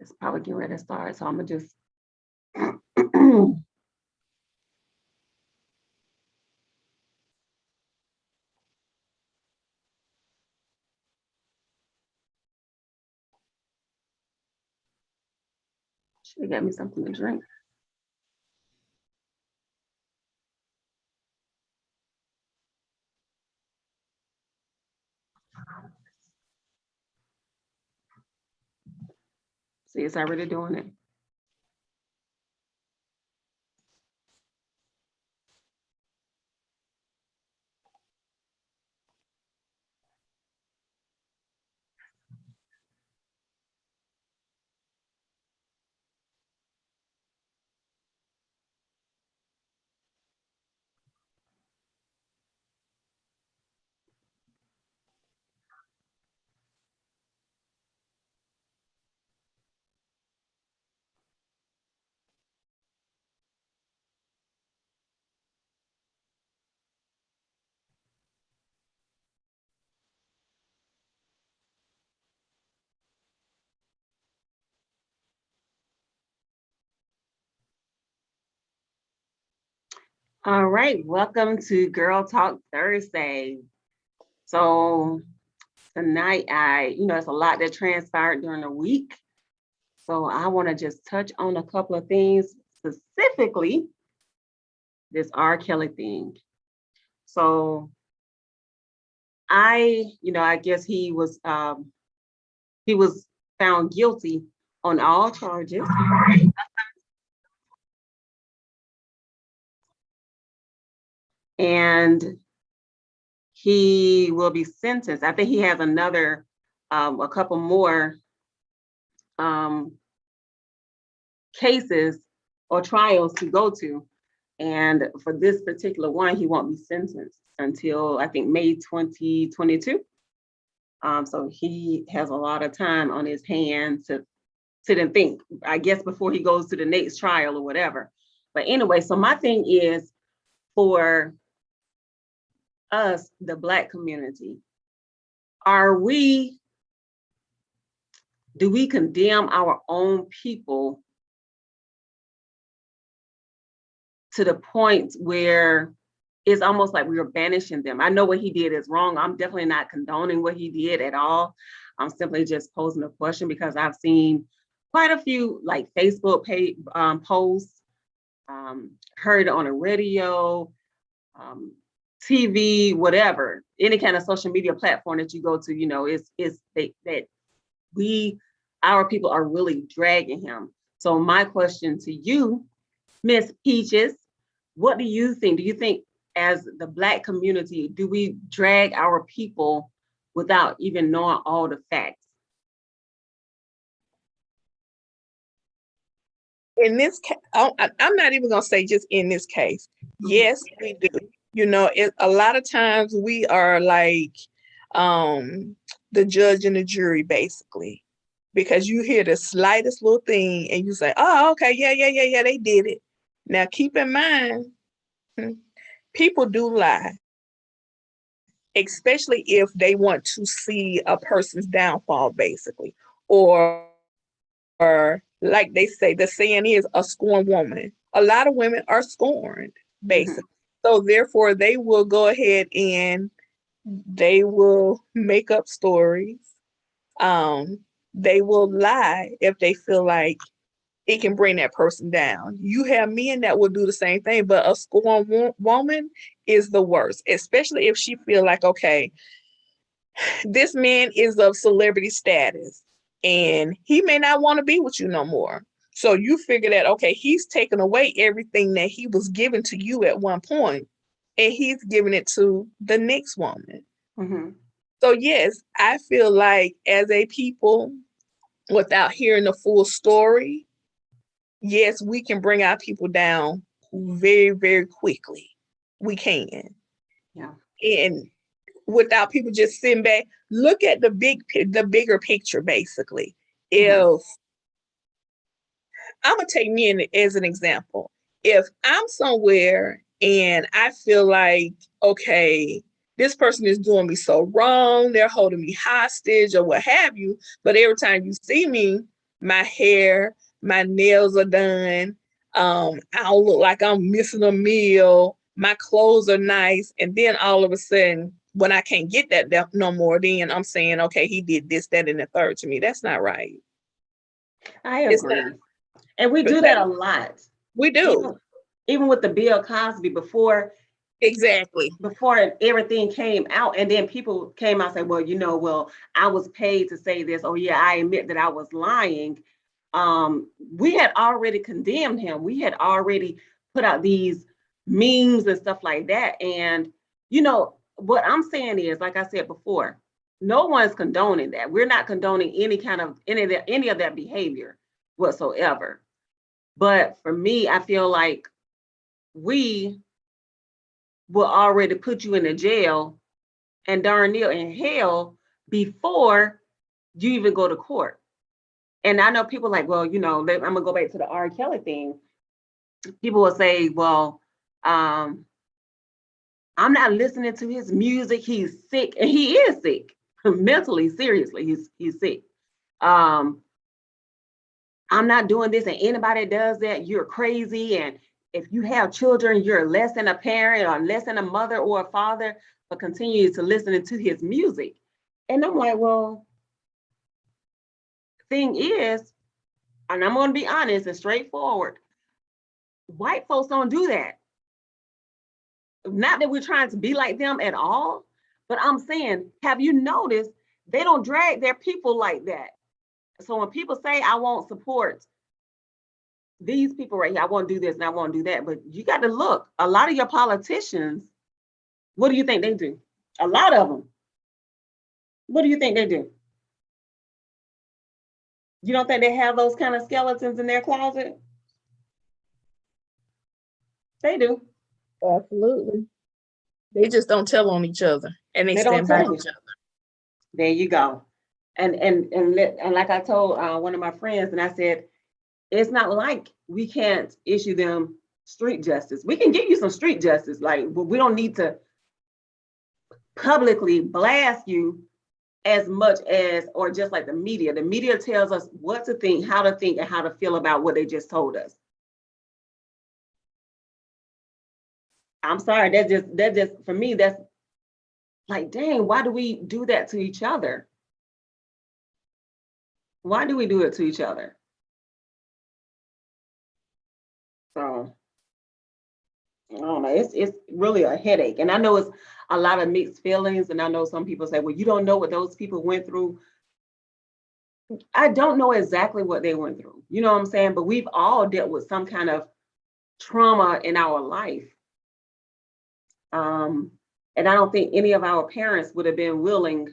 It's probably getting ready to start, so I'm gonna just should have got me something to drink. See, it's already doing it. All right, welcome to Girl Talk Thursday. So tonight, it's a lot that transpired during the week. So I want to just touch on a couple of things, specifically this R. Kelly thing. So I guess he was found guilty on all charges. And he will be sentenced. I think he has a couple more cases or trials to go to. And for this particular one, he won't be sentenced until I think May 2022. So he has a lot of time on his hands to sit and think, I guess, before he goes to the next trial or whatever. But anyway, so my thing is for us, the Black community, do we condemn our own people to the point where it's almost like we are banishing them? I know what he did is wrong. I'm definitely not condoning what he did at all. I'm simply just posing a question because I've seen quite a few like Facebook posts, heard on a radio, TV, whatever, any kind of social media platform that you go to, our people are really dragging him. So my question to you, Miss Peaches, what do you think? Do you think as the Black community, do we drag our people without even knowing all the facts? In this case, I'm not even going to say just in this case. Yes, we do. A lot of times we are like the judge and the jury, basically, because you hear the slightest little thing and you say, oh, okay, yeah, they did it. Now, keep in mind, people do lie, especially if they want to see a person's downfall, basically, or like they say, the saying is a scorned woman. A lot of women are scorned, basically. So therefore, they will go ahead and they will make up stories. They will lie if they feel like it can bring that person down. You have men that will do the same thing, but a scorned woman is the worst, especially if she feel like, okay, this man is of celebrity status and he may not want to be with you no more. So you figure that, okay, he's taken away everything that he was given to you at one point and he's giving it to the next woman. Mm-hmm. So yes, I feel like as a people, without hearing the full story, yes, we can bring our people down very, very quickly. We can. Yeah. And without people just sitting back, look at the bigger picture, basically. If I'm gonna take me as an example, if I'm somewhere and I feel like, okay, this person is doing me so wrong, they're holding me hostage or what have you, but every time you see me, my hair, my nails are done. I don't look like I'm missing a meal. My clothes are nice. And then all of a sudden, when I can't get that no more, then I'm saying, okay, he did this, that, and the third to me. That's not right. I It's agree. not. And we do that a lot. We do. Even with the Bill Cosby Exactly. before everything came out, and then people came out and said, well, well, I was paid to say this. Oh yeah, I admit that I was lying. We had already condemned him. We had already put out these memes and stuff like that. And what I'm saying is, like I said before, no one's condoning that. We're not condoning any of that behavior whatsoever. But for me, I feel like we will already put you in a jail and darn near in hell before you even go to court. And I know people like, well, I'm gonna go back to the R. Kelly thing. People will say, well, I'm not listening to his music. He's sick, and he is sick, mentally, seriously. He's sick. I'm not doing this, and anybody does that, you're crazy. And if you have children, you're less than a parent or less than a mother or a father for continuing to listen to his music. And I'm like, well, thing is, and I'm going to be honest and straightforward, white folks don't do that. Not that we're trying to be like them at all, but I'm saying, have you noticed they don't drag their people like that? So when people say, I won't support these people right here, I won't do this and I won't do that, but you got to look, a lot of your politicians, what do you think they do? A lot of them. What do you think they do? You don't think they have those kind of skeletons in their closet? They do. Absolutely. They just don't tell on each other, and they stand by each other. There you go. And like I told one of my friends, and I said, it's not like we can't issue them street justice. We can give you some street justice, but we don't need to publicly blast you as much as, or just like the media. The media tells us what to think, and how to feel about what they just told us. I'm sorry, that just for me, that's like, dang, why do we do that to each other? Why do we do it to each other? So I don't know, it's really a headache. And I know it's a lot of mixed feelings. And I know some people say, well, you don't know what those people went through. I don't know exactly what they went through. You know what I'm saying? But we've all dealt with some kind of trauma in our life. And I don't think any of our parents would have been willing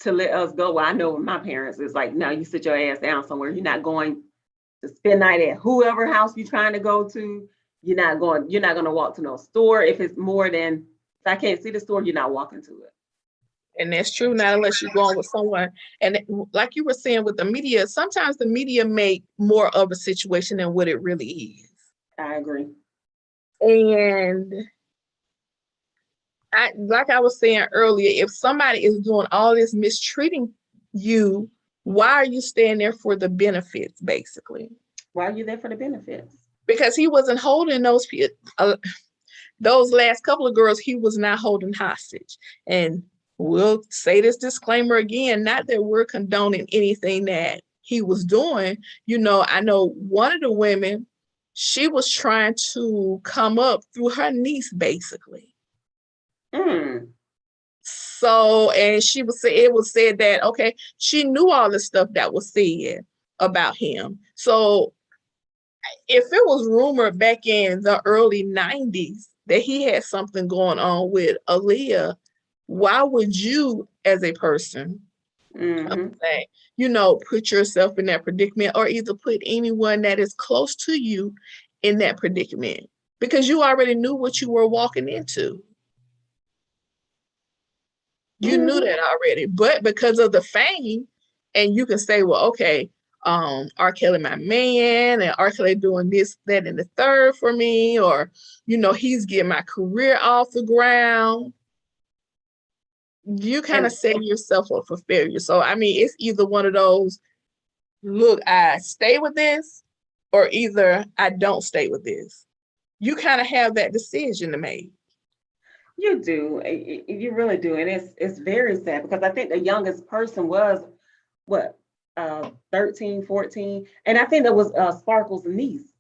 to let us go. Well, I know my parents is like, no, you sit your ass down somewhere. You're not going to spend night at whoever house you're trying to go to. You're not going to walk to no store. If it's more than, if I can't see the store, you're not walking to it. And that's true, not unless you're going with someone. And like you were saying with the media, sometimes the media make more of a situation than what it really is. I agree. And like I was saying earlier, if somebody is doing all this mistreating you, why are you staying there for the benefits, basically? Why are you there for the benefits? Because he wasn't holding those last couple of girls, he was not holding hostage. And we'll say this disclaimer again, not that we're condoning anything that he was doing. I know one of the women, she was trying to come up through her niece, basically. So, and it was said that, okay, she knew all the stuff that was said about him. So if it was rumored back in the early 90s that he had something going on with Aaliyah, why would you as a person, put yourself in that predicament, or either put anyone that is close to you in that predicament? Because you already knew what you were walking into. You knew that already, but because of the fame, and you can say, well, okay, R. Kelly, my man, and R. Kelly doing this, that, and the third for me, or, he's getting my career off the ground. You kind of set yourself up for failure. So, I mean, it's either one of those, look, I stay with this, or either I don't stay with this. You kind of have that decision to make. You do. You really do. And it's very sad because I think the youngest person was what, 13, 14. And I think that was Sparkle's niece.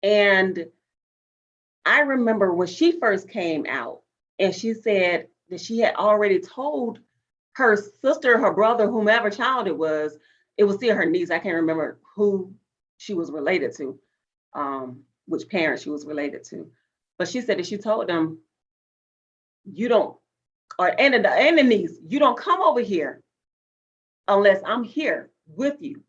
And I remember when she first came out and she said that she had already told her sister, her brother, whomever child it was still her niece. I can't remember who she was related to, which parent she was related to. But she said that she told them, you don't, and the niece, you don't come over here unless I'm here with you.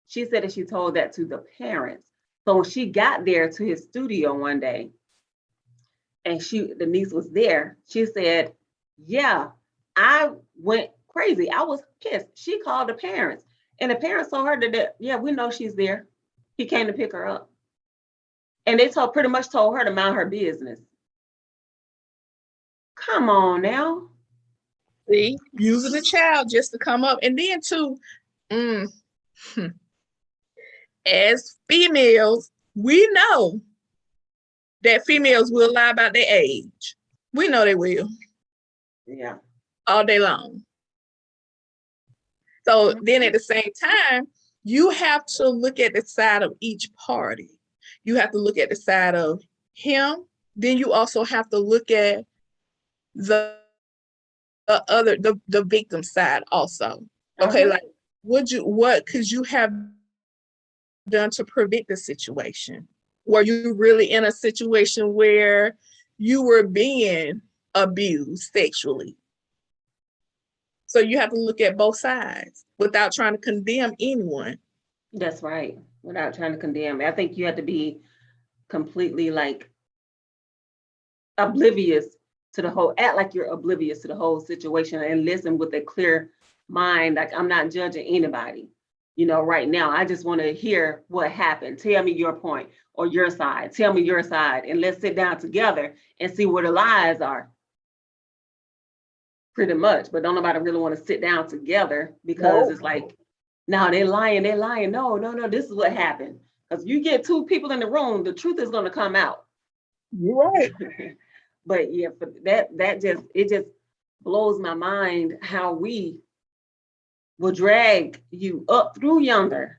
She said that she told that to the parents. So when she got there to his studio one day, and the niece was there, she said, yeah, I went crazy. I was pissed. She called the parents, and the parents told her that, yeah, we know she's there. He came to pick her up. And they pretty much told her to mind her business. Come on now. See, using the child just to come up. And then too, as females, we know that females will lie about their age. We know they will. Yeah. All day long. So then at the same time, you have to look at the side of each party. You have to look at the side of him. Then you also have to look at the victim side also. Okay, like what could you have done to prevent the situation? Were you really in a situation where you were being abused sexually? So you have to look at both sides without trying to condemn anyone. That's right. Without trying to condemn. I think you have to be completely like oblivious to the whole, act like you're oblivious to the whole situation and listen with a clear mind. Like, I'm not judging anybody, right now. I just want to hear what happened. Tell me your point or your side. Tell me your side, and let's sit down together and see where the lies are. Pretty much. But don't nobody really want to sit down together because it's like, no, they're lying. No, this is what happened. Because you get two people in the room, the truth is going to come out. You're right. But yeah, for that just blows my mind how we will drag you up through yonder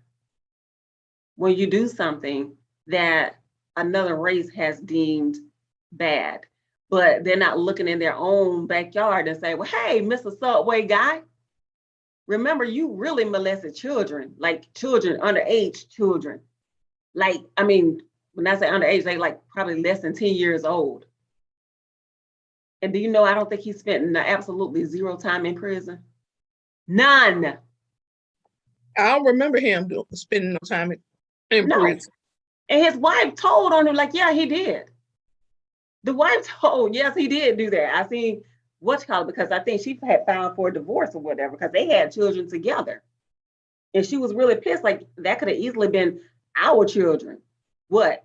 when you do something that another race has deemed bad. But they're not looking in their own backyard and say, well, hey, Mr. Subway guy, remember you really molested children, like children, underage children. Like, I mean, when I say underage, they like probably less than 10 years old. And do you know, I don't think he spent absolutely zero time in prison. None. I don't remember him spending no time in prison. And his wife told on him, like, yeah, he did. The wife told, yes, he did do that. I seen because I think she had filed for a divorce or whatever, because they had children together. And she was really pissed, like that could have easily been our children. What?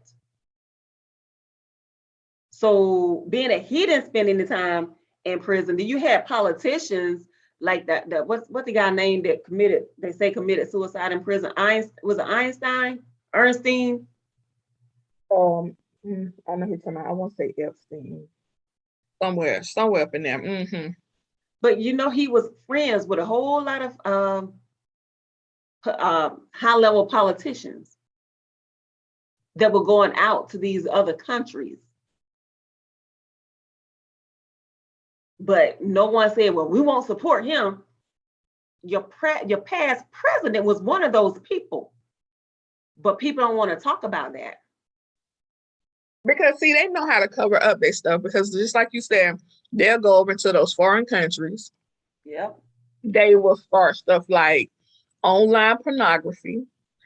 So being that he didn't spend any time in prison, then you had politicians like that. What's the guy named that committed suicide in prison? Was it Einstein? Ernstein? I know who you're talking about. I won't say Epstein. Somewhere up in there. Mm-hmm. But he was friends with a whole lot of high-level politicians that were going out to these other countries. But no one said, well, we won't support him. Your past president was one of those people. But people don't want to talk about that. Because, see, they know how to cover up their stuff, because just like you said, they'll go over to those foreign countries. Yep. They will start stuff like online pornography,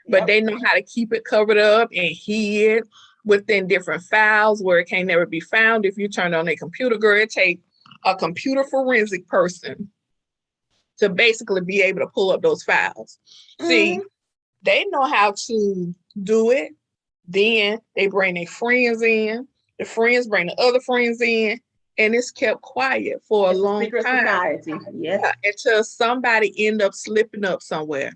but they know how to keep it covered up and hid within different files where it can never be found. If you turn on a computer, girl, it takes a computer forensic person to basically be able to pull up those files. Mm-hmm. See, they know how to do it. Then they bring their friends in. The friends bring the other friends in. and it's kept quiet for a It's a long secret time. society. Yes. Yeah, until somebody end up slipping up somewhere.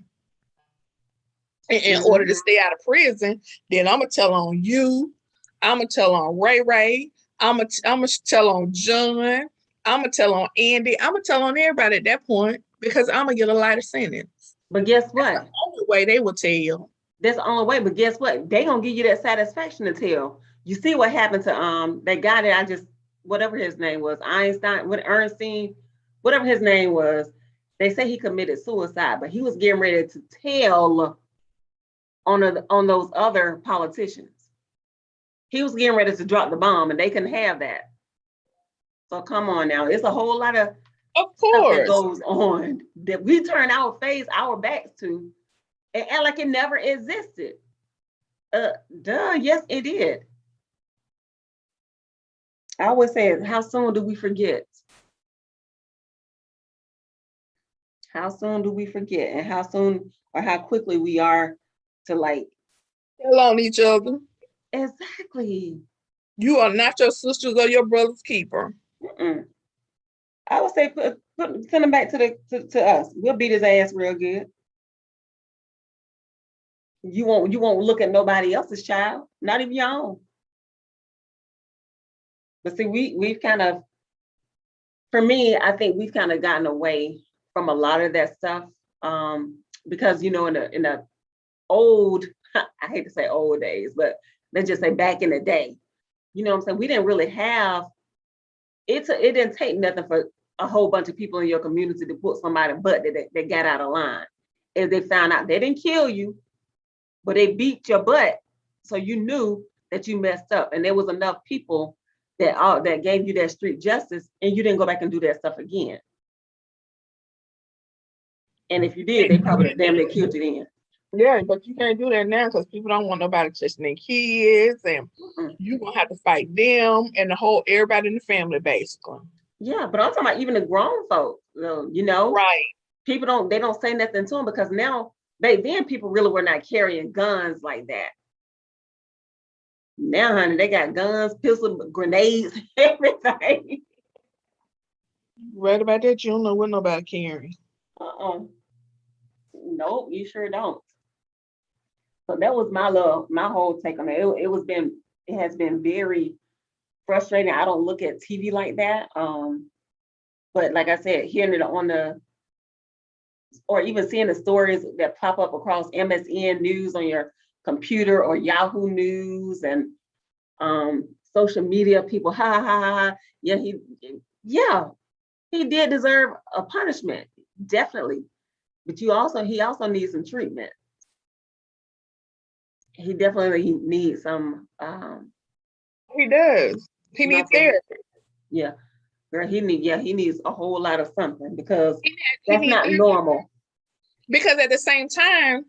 In order Mhm. to stay out of prison, then I'm gonna tell on you. I'm gonna tell on Ray Ray. I'm gonna tell on John. I'm gonna tell on Andy. I'm gonna tell on everybody at that point because I'm gonna get a lighter sentence. But guess That's the what? only way they will tell. That's the only way. But guess what? They gonna give you that satisfaction to tell. You see what happened to that guy that I just, whatever his name was, Einstein, what Ernestine, whatever his name was. They say he committed suicide, but he was getting ready to tell on those other politicians. He was getting ready to drop the bomb, and they couldn't have that. So come on now, it's a whole lot of Of stuff that course. goes on that we turn our face, our backs to, and act like it never existed. Yes, it did. I always say, how soon do we forget? How soon do we forget? And how soon or how quickly we are to like, Tell on each other. exactly. You are not your sister's or your brother's keeper. Mm-mm. I would say send him back to us. We'll beat his ass real good. You won't look at nobody else's child, not even your own. But see, we've kind of, for me, I think we've kind of gotten away from a lot of that stuff. Because in the old, I hate to say old days, but let's just say back in the day, you know what I'm saying? We didn't really have it didn't take nothing for a whole bunch of people in your community to put somebody butt that got out of line. If they found out they didn't kill you, but they beat your butt, so you knew that you messed up, and there was enough people that gave you that street justice, and you didn't go back and do that stuff again. And if you did, they probably damn near killed you then. Yeah, but you can't do that now because people don't want nobody touching their kids, and Mm-mm. you're gonna have to fight them and the whole everybody in the family, basically. Yeah, but I'm talking about even the grown folks. Right. People don't say nothing to them because now back then people really were not carrying guns like that. Now, honey, they got guns, pistols, grenades, everything. Right about that, you don't know what nobody carrying. Uh-uh. Nope, you sure don't. So that was my whole take on it. It has been very frustrating. I don't look at TV like that. But like I said, hearing it on the or even seeing the stories that pop up across MSN News on your computer or Yahoo News and social media people, ha ha ha ha. Yeah, he did deserve a punishment, definitely. But he also needs some treatment. He definitely needs some He does. He needs mental, therapy. yeah, girl, he needs a whole lot of something because He that's needs not therapy normal. because at the same time,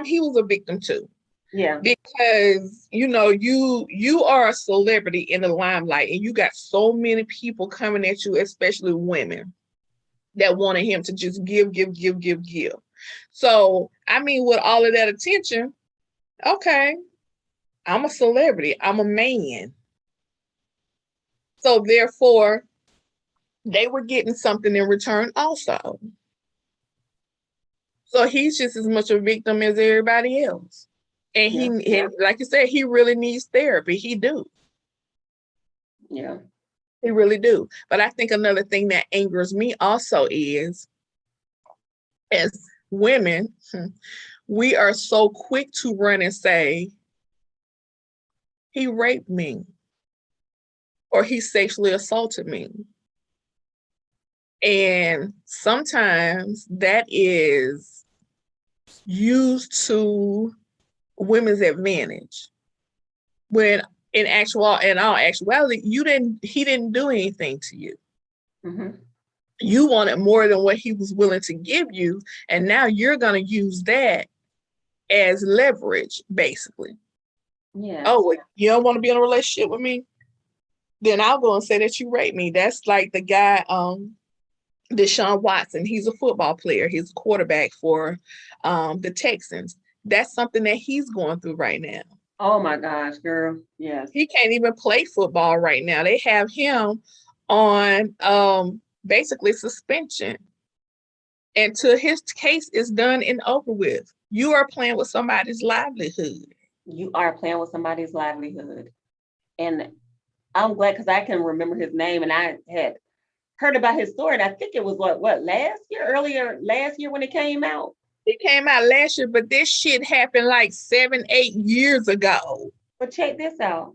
he was a victim too. Yeah. Because you are a celebrity in the limelight, and you got so many people coming at you, especially women, that wanted him to just give. So I mean, with all of that attention, okay, I'm a celebrity, I'm a man, so therefore they were getting something in return also. So he's just as much a victim as everybody else. And Yeah. like you said, he really needs therapy. He do. Yeah. He really do. But I think another thing that angers me also is, as women, we are so quick to run and say, he raped me or he sexually assaulted me. And sometimes that is used to women's advantage. When in all actuality, he didn't do anything to you. Mm-hmm. You wanted more than what he was willing to give you, and now you're going to use that as leverage, basically. Yeah. Oh, well, you don't want to be in a relationship with me? Then I'll go and say that you raped me. That's like the guy, Deshaun Watson. He's a football player. He's a quarterback for the Texans. That's something that he's going through right now. Oh my gosh, girl. Yes. He can't even play football right now. They have him on basically suspension until his case is done and over with. You are playing with somebody's livelihood. You are playing with somebody's livelihood. And I'm glad because I can remember his name and I had heard about his story. And I think it was earlier last year when it came out. It came out last year, but this shit happened like 7, 8 years ago. But check this out.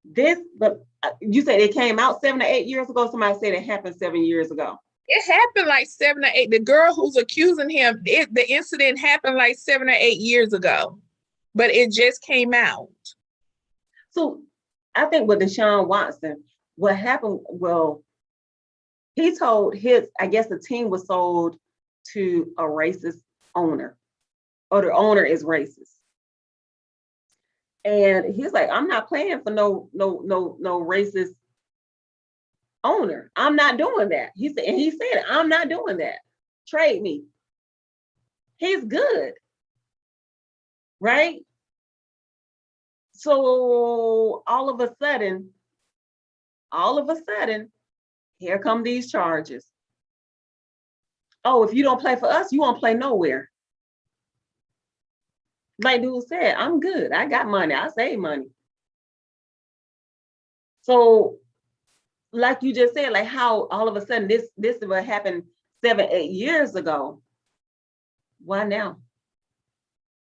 But you said it came out 7 to 8 years ago. Somebody said it happened 7 years ago. It happened like 7 or 8. The girl who's accusing him, the incident happened like 7 or 8 years ago, but it just came out. So I think with Deshaun Watson, what happened, well, he told I guess the team was sold to a racist owner, or the owner is racist. And he's like, I'm not playing for no racist owner. I'm not doing that. He said, I'm not doing that. Trade me. He's good. Right? So all of a sudden, here come these charges. Oh, if you don't play for us, you won't play nowhere. Like dude said, I'm good. I got money. I save money. So, like you just said, like how all of a sudden this is what happened 7, 8 years ago. Why now?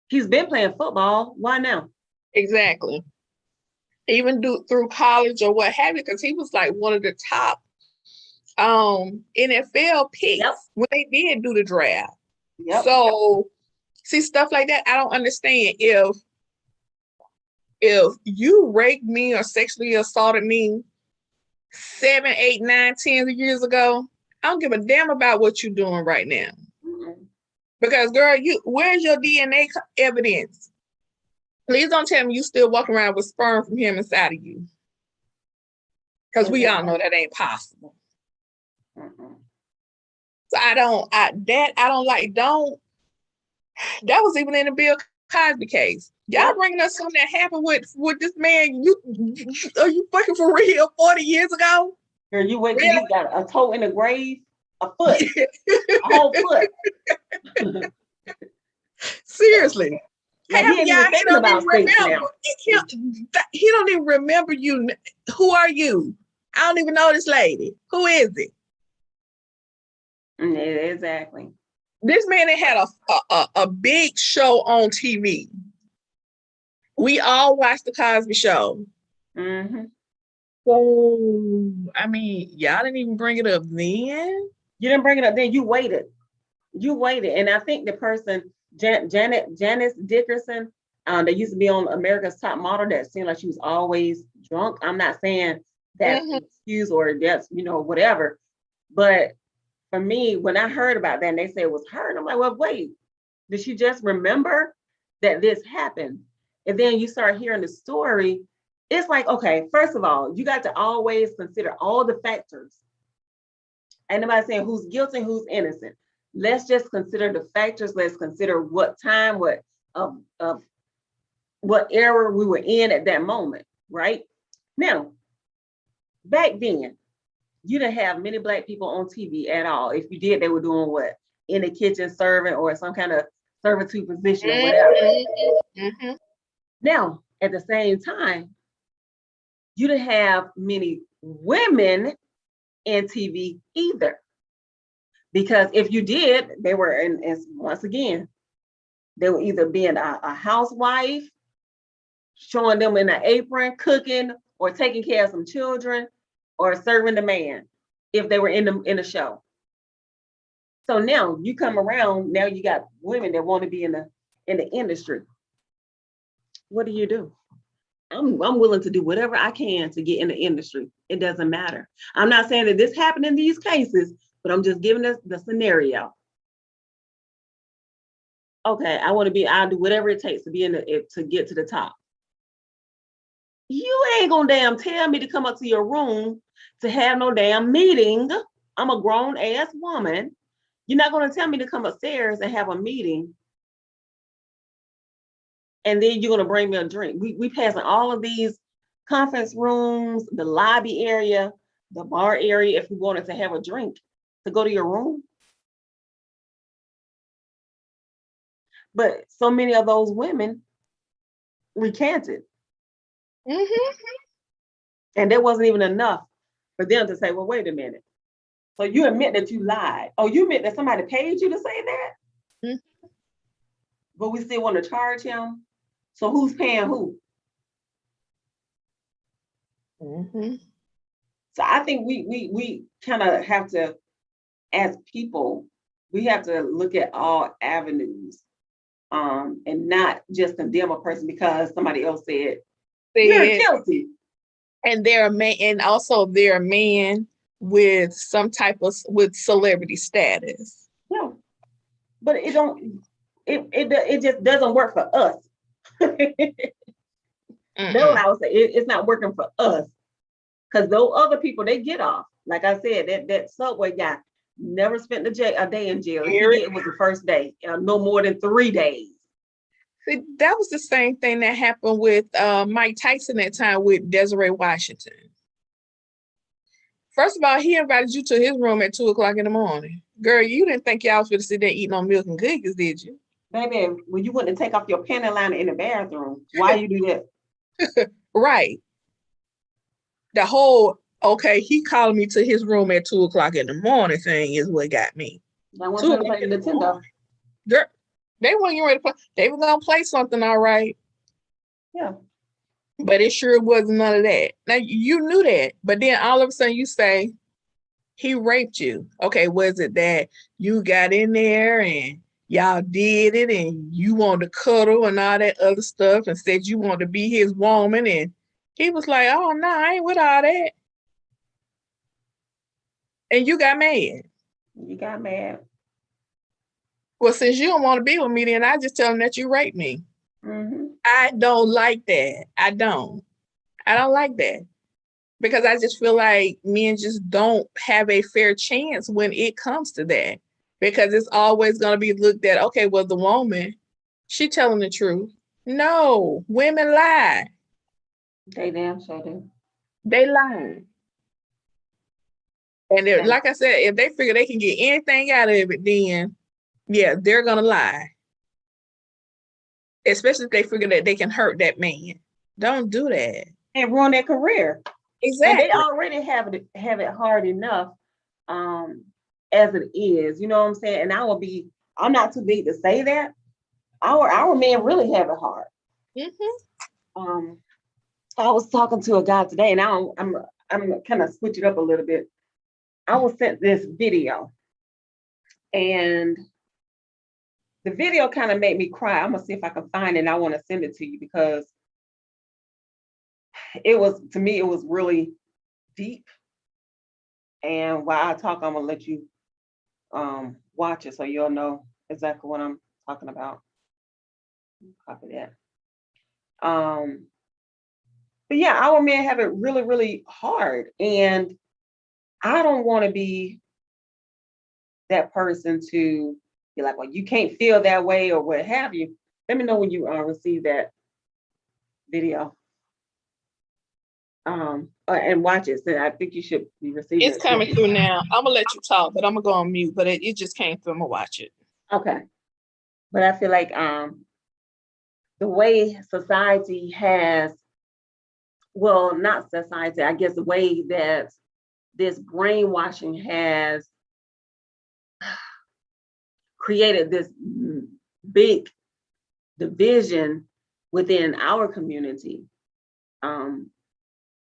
He's been playing football. Why now? Exactly. Even through college or what have you, because he was like one of the top NFL picks when they did do the draft. Yep. So see, stuff like that, I don't understand. If you raped me or sexually assaulted me 7, 8, 9, 10 years ago, I don't give a damn about what you're doing right now. Mm-hmm. Because girl, where's your DNA evidence? Please don't tell me you still walking around with sperm from him inside of you. Because we all know that ain't possible. Mm-hmm. So I don't like, that was even in the Bill Cosby case. Y'all bringing us something that happened with this man. Are you fucking for real 40 years ago? Girl, you wait till you got a toe in the grave, a foot, a whole foot. Seriously. Like he don't even remember you. Who are you? I don't even know this lady. Who is it? Exactly. This man had a big show on TV. We all watched the Cosby Show. Mm-hmm. So, I mean, y'all didn't even bring it up then? You didn't bring it up then. You waited. And I think the person, Janice Dickerson, that used to be on America's Top Model, that seemed like she was always drunk. I'm not saying that's an excuse or that's, whatever. But for me, when I heard about that and they said it was her, and I'm like, well, wait, did she just remember that this happened? And then you start hearing the story. It's like, okay, first of all, you got to always consider all the factors. And nobody saying who's guilty and who's innocent. Let's just consider the factors. Let's consider what time, what era we were in at that moment, right? Now, back then, you didn't have many Black people on TV at all. If you did, they were doing what? In the kitchen serving or some kind of servitude position or whatever. Mm-hmm. Now, at the same time, you didn't have many women in TV either. Because if you did, they were, and once again, they were either being a housewife, showing them in an apron, cooking, or taking care of some children, or serving the man if they were in the show. So now you come around, now you got women that want to be in the industry. What do? I'm willing to do whatever I can to get in the industry. It doesn't matter. I'm not saying that this happened in these cases, but I'm just giving us the scenario. Okay, I'll do whatever it takes to be to get to the top. You ain't gonna damn tell me to come up to your room to have no damn meeting. I'm a grown ass woman. You're not gonna tell me to come upstairs and have a meeting and then you're gonna bring me a drink. We passing all of these conference rooms, the lobby area, the bar area, if we wanted to have a drink, to go to your room. But so many of those women recanted. Mm-hmm. And that wasn't even enough for them to say, well, wait a minute. So you admit that you lied. Oh, you admit that somebody paid you to say that? Mm-hmm. But we still want to charge him. So who's paying who? Mm-hmm. So I think we kind of have to, as people, we have to look at all avenues, and not just condemn a person because somebody else said you're guilty. And they're a man, and also they're a man with some type of with celebrity status. Yeah, but it just doesn't work for us. That's what I would say. It's not working for us. Because those other people, they get off. Like I said, that Subway guy never spent a day in jail. He did, it was the first day, no more than 3 days. See, that was the same thing that happened with Mike Tyson that time with Desiree Washington. First of all, he invited you to his room at 2:00 in the morning. Girl, you didn't think y'all was going to sit there eating on milk and cookies, did you? Baby, when you wouldn't take off your panty liner in the bathroom, why you do that? Right. The whole, okay, he called me to his room at 2:00 in the morning thing is what got me. I want to play Nintendo. Girl, they weren't even ready to play. They were going to play something, all right. Yeah. But it sure wasn't none of that. Now, you knew that. But then all of a sudden you say, he raped you. Okay, was it that you got in there and y'all did it and you wanted to cuddle and all that other stuff and said you wanted to be his woman? And he was like, oh, no, I ain't with all that. And you got mad. You got mad. Well, since you don't want to be with me, then I just tell him that you raped me. Mm-hmm. I don't like that. I don't like that. Because I just feel like men just don't have a fair chance when it comes to that. Because it's always going to be looked at, okay, well, the woman, she telling the truth. No, women lie. They damn sure do. They lie. And like I said, if they figure they can get anything out of it, then yeah, they're going to lie. Especially if they figure that they can hurt that man. Don't do that. And ruin their career. Exactly. And they already have it hard enough as it is. You know what I'm saying? And I'm not too big to say that. Our men really have it hard. Mm-hmm. I was talking to a guy today, and I'm kind of switch it up a little bit. I was sent this video, and the video kind of made me cry. I'm gonna see if I can find it. And I want to send it to you because to me, it was really deep. And while I talk, I'm gonna let you watch it so you'll know exactly what I'm talking about. Copy that. But yeah, our men have it really, really hard. And I don't want to be that person to be like, well, you can't feel that way or what have you. Let me know when you receive that video. And watch it. So I think you should be receiving it. It's coming through now. I'm gonna let you talk, but I'm gonna go on mute. But it just came through. I'm gonna watch it. Okay. But I feel like the way society has, well, not society, I guess the way that this brainwashing has created this big division within our community.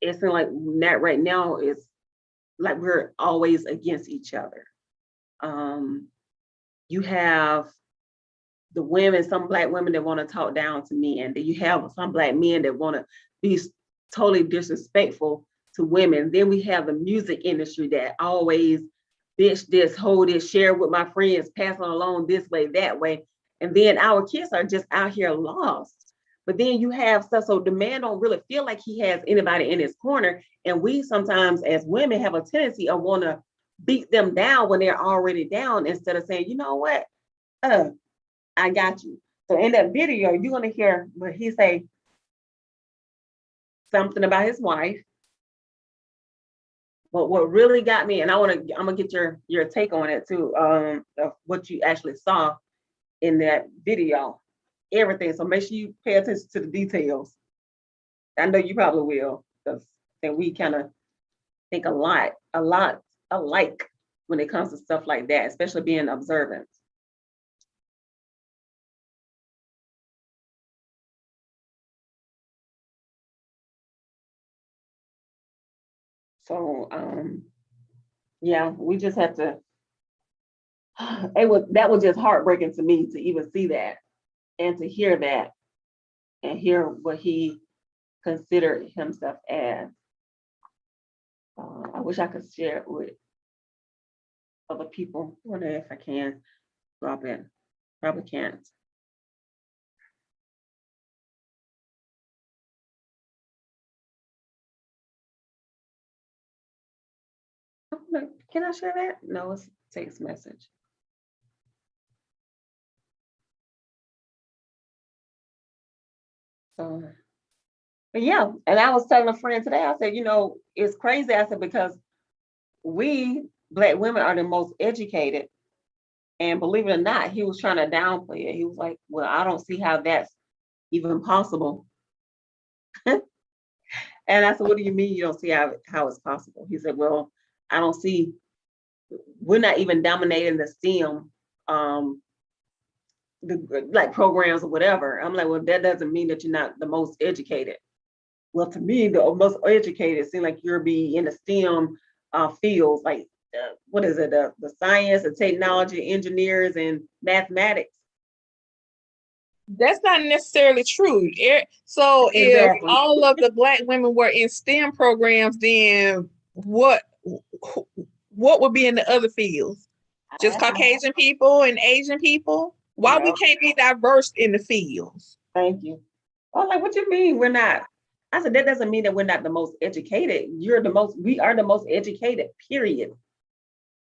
It's like that right now is like we're always against each other. You have the women, some Black women that want to talk down to men. Then you have some Black men that want to be totally disrespectful to women. Then we have the music industry that always bitch this, hold this, share with my friends, pass it along this way, that way. And then our kids are just out here lost. But then you have stuff, so the man don't really feel like he has anybody in his corner. And we sometimes as women have a tendency of want to beat them down when they're already down instead of saying, you know what, I got you. So in that video, you're gonna hear where he say something about his wife. But what really got me, and I'm gonna get your take on it too, of what you actually saw in that video, everything. So make sure you pay attention to the details. I know you probably will, because then we kind of think a lot alike when it comes to stuff like that, especially being observant. So yeah, we just have to, that was just heartbreaking to me to even see that and to hear that and hear what he considered himself as. I wish I could share it with other people. I wonder if I can drop it. Probably can't. Can I share that? No, it's text message. So, but yeah, and I was telling a friend today, I said, it's crazy. I said, because we Black women are the most educated. And believe it or not, he was trying to downplay it. He was like, well, I don't see how that's even possible. And I said, what do you mean you don't see how it's possible? He said, well, I don't see, we're not even dominating the STEM like programs or whatever. I'm like, well, that doesn't mean that you're not the most educated. Well, to me, the most educated seem like you're be in the STEM fields, like what is it, the science and technology, engineers and mathematics. That's not necessarily true. So Exactly. if all of the Black women were in STEM programs, then what would be in the other fields? Just Caucasian people and Asian people? Why we can't be diverse in the fields? Thank you. I was like, what you mean we're not? I said, that doesn't mean that we're not the most educated. We are the most educated, period.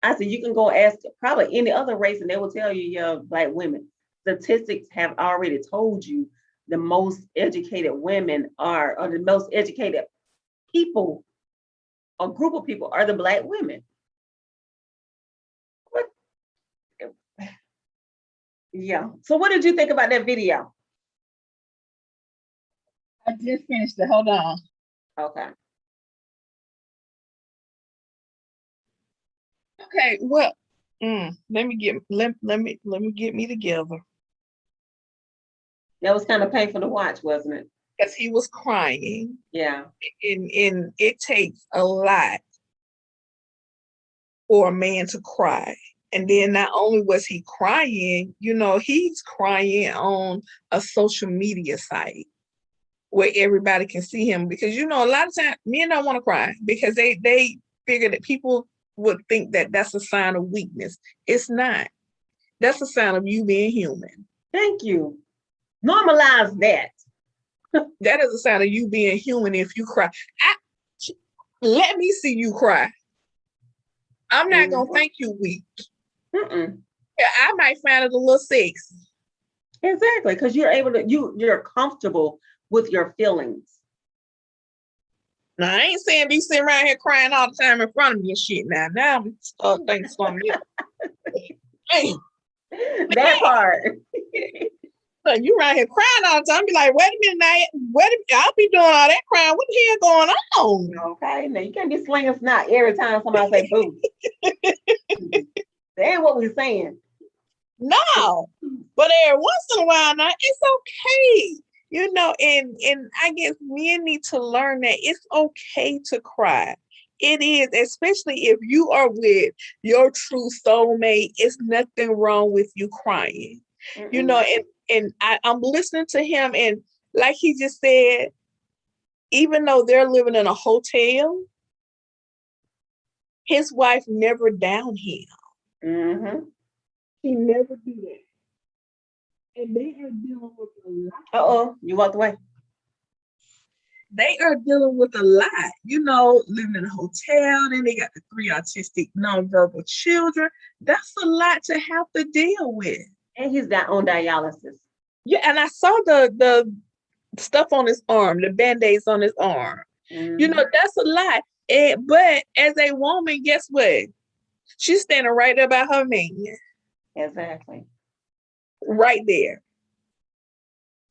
I said, you can go ask probably any other race and they will tell you, yeah, Black women. Statistics have already told you the most educated women or the most educated people, a group of people are the Black women. What? Yeah. So what did you think about that video? I just finished it. Hold on. Okay. Okay. Well, let me get me together. That was kind of painful to watch, wasn't it? Because he was crying. Yeah. And it takes a lot for a man to cry. And then not only was he crying, he's crying on a social media site where everybody can see him. Because, a lot of times men don't want to cry because they figure that people would think that that's a sign of weakness. It's not. That's a sign of you being human. Thank you. Normalize that. That is a sign of you being human if you cry. Let me see you cry. I'm not going to think you weak. I might find it a little sexy. Exactly, because you're comfortable with your feelings. Now, I ain't saying be sitting around here crying all the time in front of me and shit. Now I'm start thinking something else. That part. So you around here crying all the time. Be like, wait a minute, I'll be doing all that crying. What the hell going on? Okay, now you can't be slinging snot every time somebody say boo. That ain't what we're saying. No, but every once in a while now, it's okay. And I guess men need to learn that it's okay to cry. It is, especially if you are with your true soulmate. It's nothing wrong with you crying. And I'm listening to him, and like he just said, even though they're living in a hotel, his wife never downed him. He never do that. And they are dealing with a lot. You walked away. They are dealing with a lot, living in a hotel, then they got the 3 autistic nonverbal children. That's a lot to have to deal with. And he's on dialysis. Yeah, and I saw the stuff on his arm, the band-aids on his arm. You know, Mhm. that's a lot. But as a woman, guess what? She's standing right there by her man, Exactly. right there.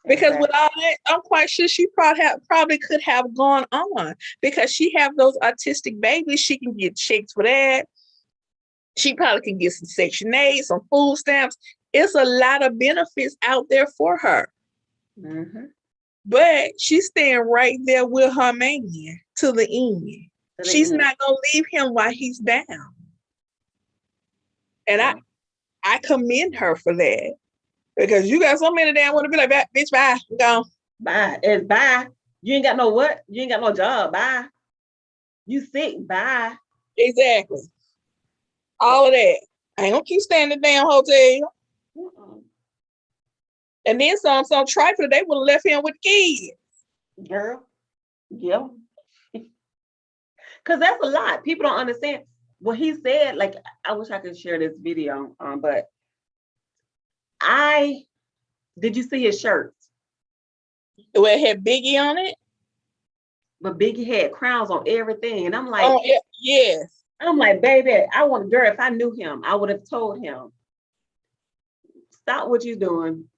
Because with Exactly. all that, I'm quite sure she probably could have gone on because she have those autistic babies. She can get checks for that. She probably can get some Section 8, some food stamps. It's a lot of benefits out there for her. Mhm. But she's staying right there with her man to the end. To the She's end. not gonna leave him while he's down. And I, Yeah. I commend her for that. Because you got so many damn want to be like, bitch, bye, I'm gone. Bye. It's bye. You ain't got no what? You ain't got no job. Bye. You sick. Bye. Exactly. All of that. I ain't gonna keep staying in the damn hotel. Mm-mm. And then some trifling, they would have left him with the kids. Girl. Yeah. Because that's a lot. People don't understand what he said. Like, I wish I could share this video, but I did you see his shirt? Where it had Biggie on it. But Biggie had crowns on everything. And Oh, yes. I'm like, baby, I want girl, if I knew him, I would have told him, stop what you're doing.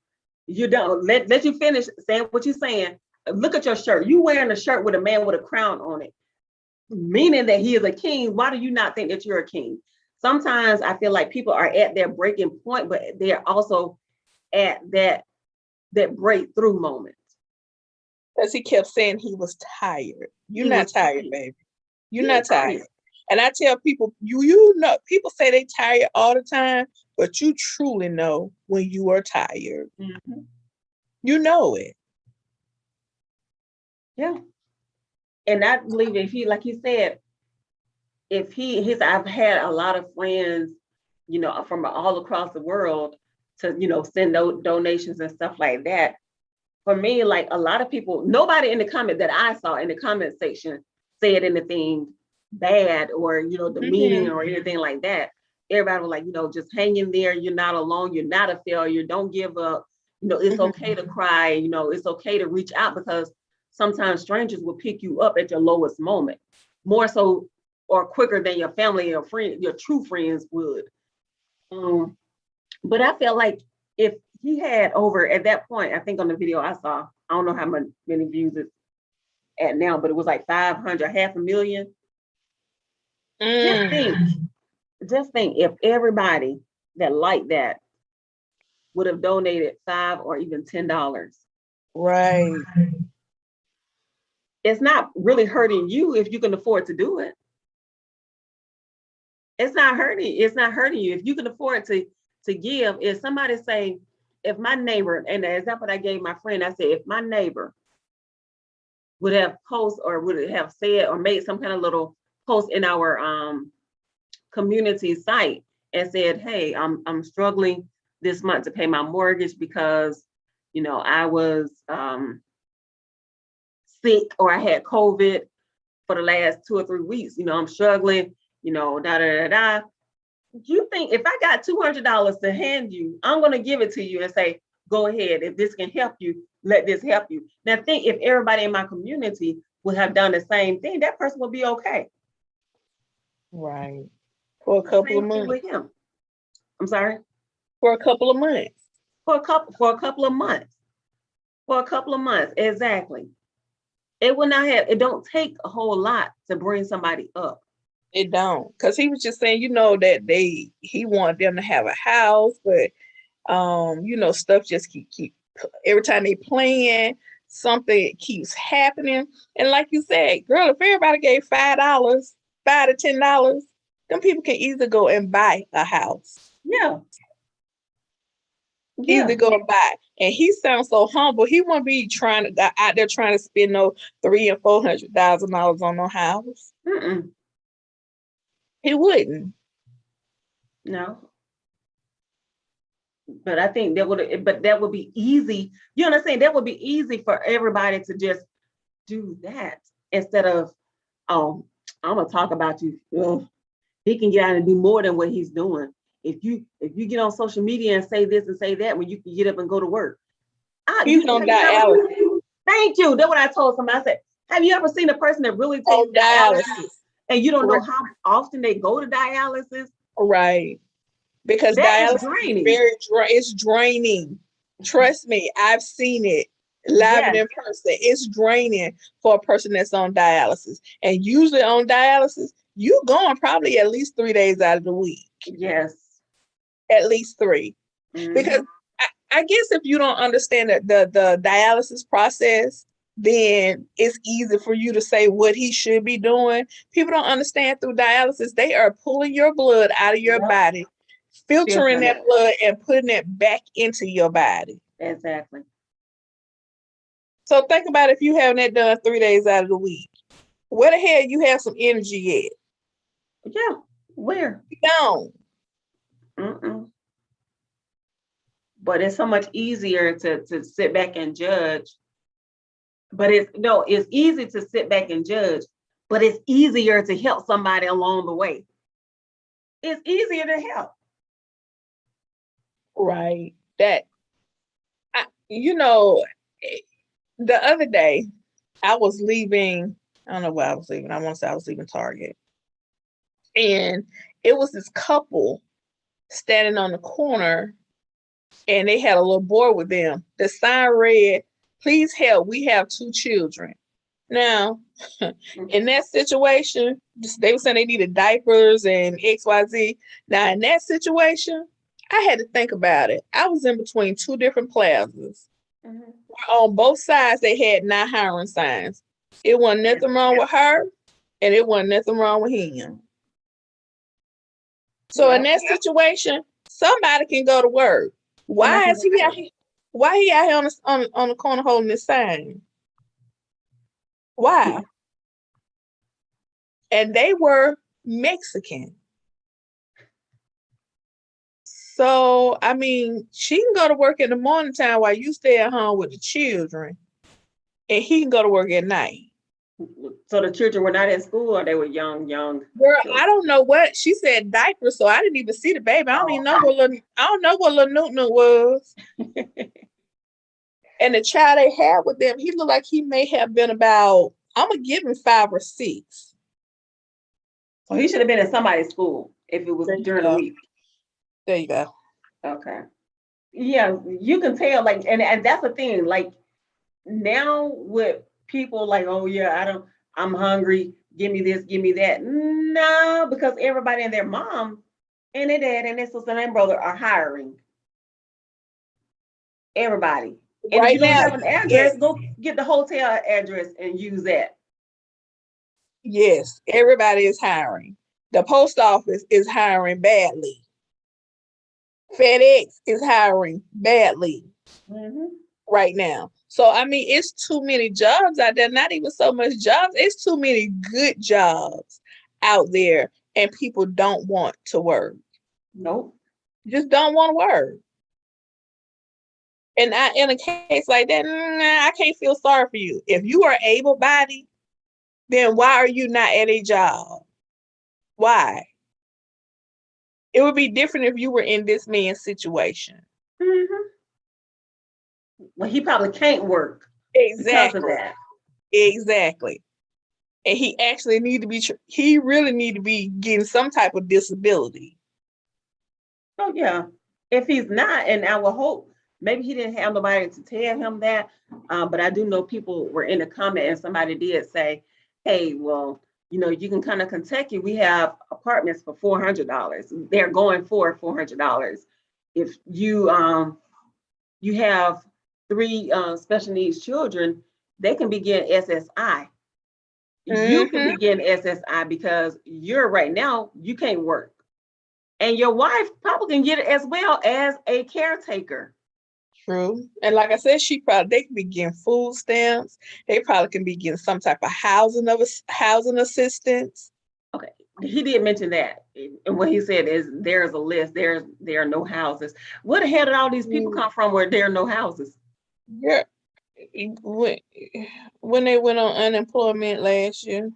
You don't let you finish saying what you're saying. Look at your shirt. You wearing a shirt with a man with a crown on it, meaning that he is a king. Why do you not think that you're a king? Sometimes I feel like people are at their breaking point, but they're also at that breakthrough moment. Because he kept saying he was tired. You're He not was tired, tired. baby. You're He not ain't tired. tired. And I tell people, you know, people say they tired all the time, but you truly know when you are tired. Mhm. You know it. Yeah. And I believe if he, like you said, if his, I've had a lot of friends, from all across the world to, send donations and stuff like that. For me, like a lot of people, nobody in the comment that I saw in the comment section said anything bad or, demeaning Mm-hmm. or anything like that. Everybody was like, just hang in there. You're not alone. You're not a failure. Don't give up. It's okay to cry. It's okay to reach out because sometimes strangers will pick you up at your lowest moment, more so or quicker than your family or friend, your true friends would. But I felt like if he had over at that point, I think on the video I saw, I don't know how many views it's at now, but it was like 500, 500,000. Just think, Mm. just think if everybody that liked that would have donated $5 or even $10. Right. It's not really hurting you if you can afford to do it. It's not hurting you if you can afford to give. If somebody say, if my neighbor, and the example I gave my friend, I said, if my neighbor would have post or would have said or made some kind of little post in our community site and said, hey, I'm struggling this month to pay my mortgage because I was sick or I had COVID for the last 2 or 3 weeks. I'm struggling, da da da da. You think if I got $200 to hand you, I'm gonna give it to you and say, go ahead. If this can help you, let this help you. Now think if everybody in my community would have done the same thing, that person would be okay. Right. For a couple of Same thing with months. him. I'm sorry. For a couple of months. For a couple of months. For a couple of months, exactly. It don't take a whole lot to bring somebody up. It don't. Because he was just saying, that he wanted them to have a house, but stuff just keep every time they playing, something keeps happening. And like you said, girl, if everybody gave $5, $5 to $10, them people can easily go and buy a house. Yeah, yeah. Easily go and buy. And he sounds so humble. He won't be trying to out there trying to spend no $300,000 and $400,000 on no house. Mm-mm. He wouldn't. No. But I think that would be easy. You understand? That would be easy for everybody to just do that instead of, oh, I'm gonna talk about you. Ugh. He can get out and do more than what he's doing. If you get on social media and say this and say that, when you can get up and go to work. He's on dialysis. Thank you. That's what I told somebody. I said, have you ever seen a person that really takes On dialysis dialysis. and you don't know Right. how often they go to dialysis? Right. Because That is dialysis is draining. it's draining. Trust me, I've seen it live and Yes. in person. It's draining for a person that's on dialysis. And usually on dialysis, you going probably at least 3 days out of the week. Yes. At least 3. Mhm. Because I guess if you don't understand the dialysis process, then it's easy for you to say what he should be doing. People don't understand through dialysis, they are pulling your blood out of your Yep. body, filtering Filtering that it. blood and putting it back into your body. Exactly. So think about if you having that done 3 days out of the week. Where the hell you have some energy at? Yeah. Where? You don't. Mm-mm. But it's so much easier to sit back and judge. But it's easy to sit back and judge, but it's easier to help somebody along the way. It's easier to help. Right. That the other day I was leaving, I don't know where I was leaving. I want to say I was leaving Target. And it was this couple standing on the corner and they had a little boy with them. The sign read, "Please help, we have 2 children." Now, in that situation, they were saying they needed diapers and XYZ. Now, in that situation, I had to think about it. I was in between 2 different plazas. Mhm. On both sides, they had not hiring signs. It wasn't nothing wrong with her, and it wasn't nothing wrong with him. So in that situation, somebody can go to work. Why is he out here? Why he out here on the corner holding this sign? Why? And they were Mexican. So I mean, she can go to work in the morning time while you stay at home with the children, and he can go to work at night. So the children were not in school, or they were young. Girl, I don't know what she said, diapers, so I didn't even see the baby. I don't even know what little Newton was. And the child they had with them, he looked like he may have been about, I'm gonna give him 5 or 6. So he should have been in somebody's school if it was during the week. There you go. Okay. Yeah, you can tell, like, and that's the thing, like, now with people like, oh yeah, I'm hungry, give me this, give me that. No, because everybody and their mom and their dad and their sister and their brother are hiring. Everybody. And if Right you don't now, have an address, go get the hotel address and use that. yes, everybody is hiring. The post office is hiring badly. FedEx is hiring badly right now. So, I mean, it's too many jobs out there. Not even so much jobs. It's too many good jobs out there, and people don't want to work. Nope. Just don't want to work. And in a case like that, I can't feel sorry for you. If you are able-bodied, then why are you not at a job? Why? It would be different if you were in this man's situation. Well, he probably can't work. Exactly. Because of that. Exactly. And he actually he really need to be getting some type of disability. Oh yeah. If he's not, and I will hope, maybe he didn't have nobody to tell him that. But I do know people were in the comment and somebody did say, hey, well, you can come to Kentucky. We have apartments for $400. They're going for $400. If you have 3 special needs children, they can be getting SSI. You can be getting SSI because you're right now, you can't work. And your wife probably can get it as well as a caretaker. True. And like I said, they can be getting food stamps. They probably can be getting some type of housing assistance. Okay. He did mention that. And what he said is there's a list. There are no houses. Where the hell did all these people come from where there are no houses? Yeah. When they went on unemployment last year.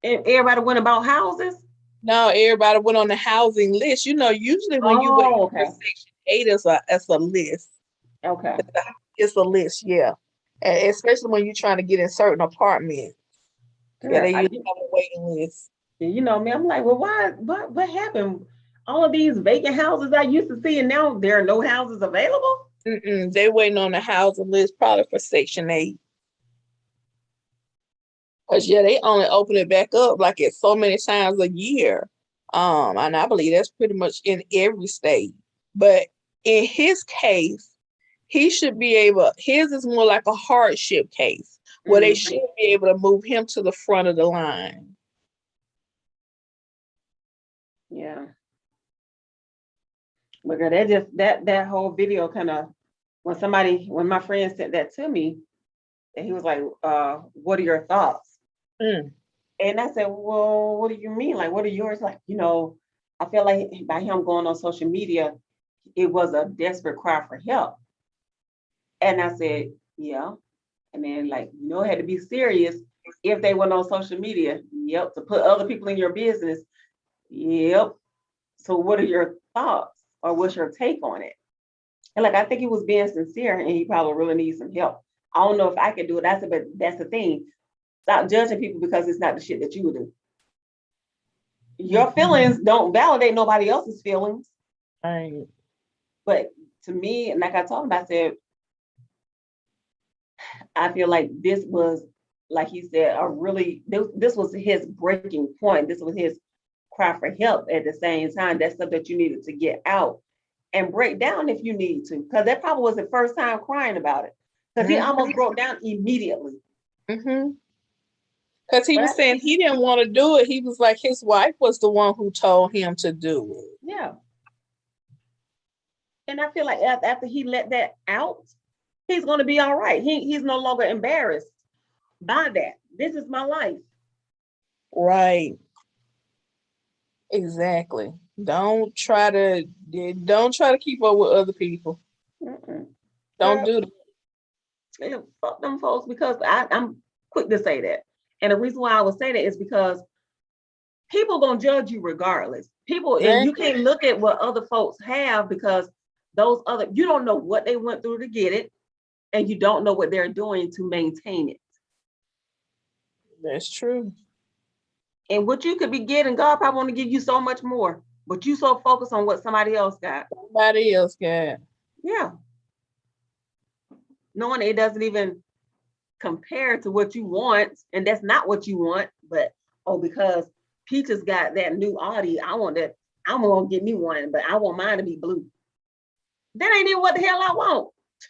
And everybody went about houses? No, everybody went on the housing list. Usually when you went for Section 8, it's a list. Okay. It's a list, yeah. And especially when you're trying to get in certain apartments. Yeah, Girl, they usually have a waiting list. you know me, I'm like, well, why, what happened? All of these vacant houses I used to see, and now there are no houses available? They waiting on the housing list probably for Section 8. Cause yeah, they only open it back up like at so many times a year. And I believe that's pretty much in every state. But in his case, he should be able, his is more like a hardship case where they Mhm. should be able to move him to the front of the line. Yeah. Because that just that whole video kind of, when my friend sent that to me, and he was like, what are your thoughts? Mm, And I said, well, what do you mean? Like, what are yours? Like, I feel like by him going on social media, it was a desperate cry for help. And I said, yeah. And then, like, it had to be serious if they went on social media. Yep. To put other people in your business. Yep. So what are your thoughts, or what's your take on it? And like, I think he was being sincere, and he probably really needs some help. I don't know if I could do it. But that's the thing. Stop judging people because it's not the shit that you would do. Your feelings don't validate nobody else's feelings. right. But to me, and like I told him, I said, I feel like this was, like he said, this was his breaking point. This was his cry for help at the same time. That's stuff that you needed to get out and break down if you need to. Because that probably was the first time crying about it. Because he almost broke down immediately. Mm-hmm. Because he But was saying he didn't want to do it. He was like, his wife was the one who told him to do it. yeah. And I feel like after he let that out, he's going to be all right. He's no longer embarrassed by that. This is my life. Right. Exactly. Don't try to keep up with other people. Mm-mm. Don't Girl, do that. yeah, fuck them folks, because I'm quick to say that. And the reason why I would say that is because people gonna judge you regardless. People, and you Exactly. can't look at what other folks have, because you don't know what they went through to get it, and you don't know what they're doing to maintain it. That's true. And what you could be getting, God probably want to give you so much more, but you so focused on what somebody else got. Somebody else got. Yeah. Knowing it doesn't even compare to what you want, and that's not what you want, but because Peaches got that new Audi, I want that. I'm gonna get me one, but I want mine to be blue. That ain't even what the hell I want.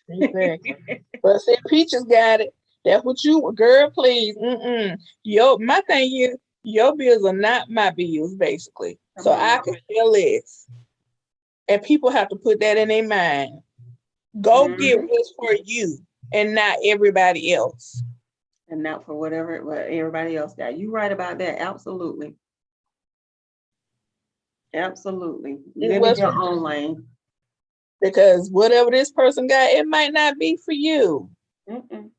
Exactly. But say Peaches got it. That's what you want. Girl, please. My thing is, your bills are not my bills, basically. Come So on I now. can care less. And people have to put that in their mind. Go get Mhm. what's for you and not everybody else. And not for what everybody else got. You right about that. Absolutely. Absolutely. It Live in was your own lane. because whatever this person got, it might not be for you. Mm-mm.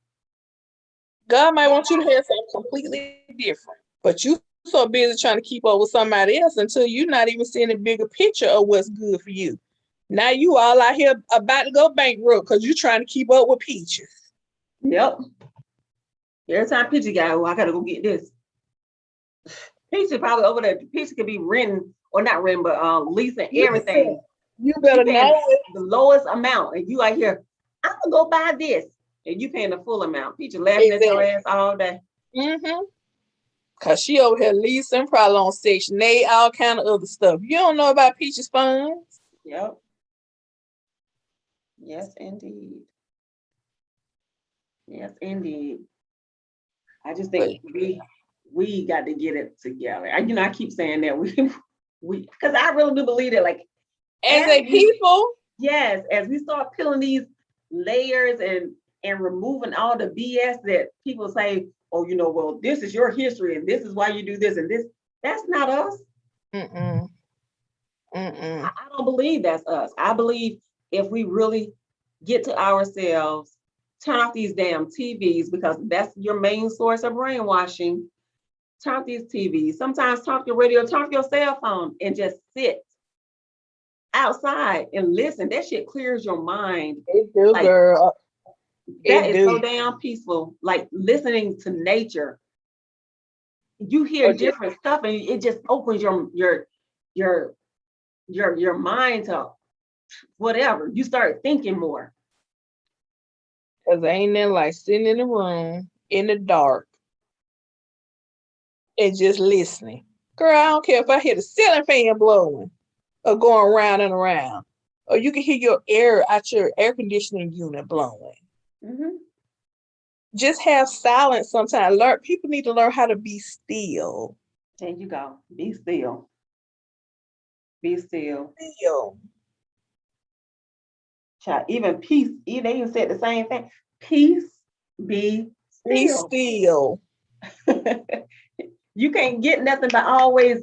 God might want you to have something completely different, but you so busy trying to keep up with somebody else until you're not even seeing the bigger picture of what's good for you. Now you all out here about to go bankrupt because you're trying to keep up with Peaches. Yep. Every time Peachy got, I gotta go get this. Peachy probably over there. Peachy could be renting, or not renting, but leasing Listen, everything. you She better paying know it. the lowest amount, and you out here, I'm gonna go buy this, and you paying the full amount. Peachy laughing at your Exactly. ass all day. Cause she over here leasing, probably on Section 8, all kind of other stuff. You don't know about Peaches funds. Yep. Yes, indeed. Yes, indeed. I just But think we got to get it together. I keep saying that we because I really do believe that, like, as as a we people, yes, as we start peeling these layers and removing all the BS that people say, oh, well, this is your history and this is why you do this and this. That's not us. mm-mm, I, mm-mm. I don't believe that's us. I believe if we really get to ourselves, turn off these damn TVs, because that's your main source of brainwashing. Turn off these TVs. Sometimes turn off your radio, turn off your cell phone, and just sit outside and listen. That shit clears your mind. They do, Like, girl. That It is so do. damn peaceful. Like listening to nature. You hear Or just different stuff and it just opens your your mind to whatever. You start thinking more. because ain't nothing like sitting in the room in the dark and just listening. Girl, I don't care if I hear the ceiling fan blowing or going round and around. Or you can hear your air out your air conditioning unit blowing. Mhm. Just have silence sometimes. Learn people need to learn how to be still. There you go. Be still. Be still. Still. Child, even peace, they even said the same thing. Peace, be Be still. still. You can't get nothing by always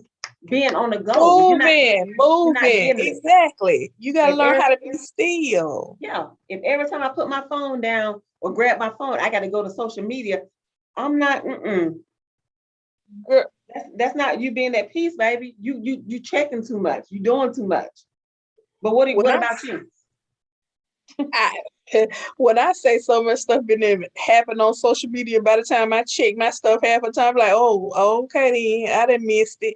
being on the go. Moving, You're not moving. getting it. Exactly. You gotta If learn every, how to be still. yeah, if every time I put my phone down or grab my phone, I got to go to social media. I'm not. Girl, That's not you being at peace, baby. You checking too much. You doing too much. But when what I, about you? I when I say so much stuff been there happen on social media, by the time I check my stuff half the time, like, oh, okay then, I done missed it.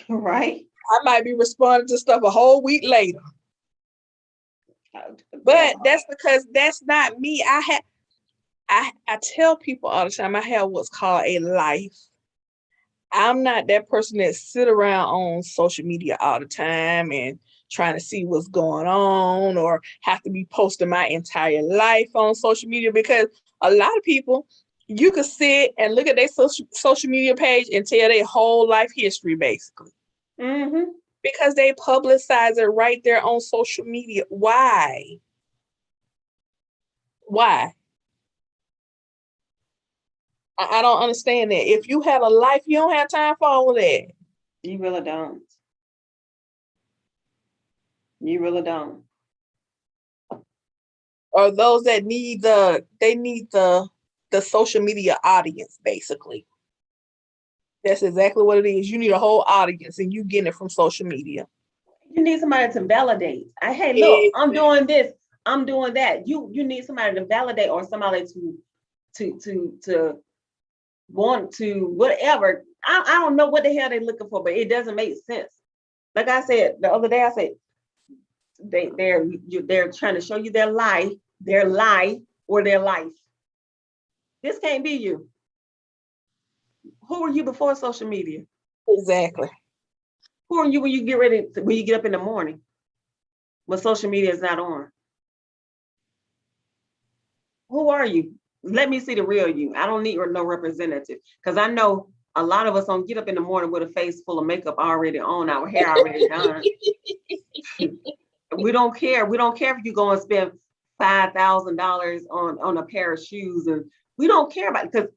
Right? I might be responding to stuff a whole week later. But that's because that's not me. I tell people all the time I have what's called a life. I'm not that person that sit around on social media all the time and trying to see what's going on or have to be posting my entire life on social media because a lot of people you could sit and look at their social media page and tell their whole life history basically Mm-hmm. because they publicize it right there on social media. Why? Why? I don't understand that. If you have a life, you don't have time for all of that. You really don't. You really don't. Or those that need the social media audience, basically. That's exactly what it is. You need a whole audience and you getting it from social media. You need somebody to validate. Hey, look, I'm Exactly. doing this. I'm doing that. You need somebody to validate or somebody to want to whatever. I don't know what the hell they're looking for, but it doesn't make sense. Like I said the other day, I said they're trying to show you their lie, or their life. This can't be you. Who were you before social media? Exactly. Who are you when you get ready when you get up in the morning when social media is not on? Who are you? Let me see the real you. I don't need no representative because I know a lot of us don't get up in the morning with a face full of makeup already on, our hair already done. We don't care. We don't care if you go and spend $5,000 on a pair of shoes, and we don't care about it because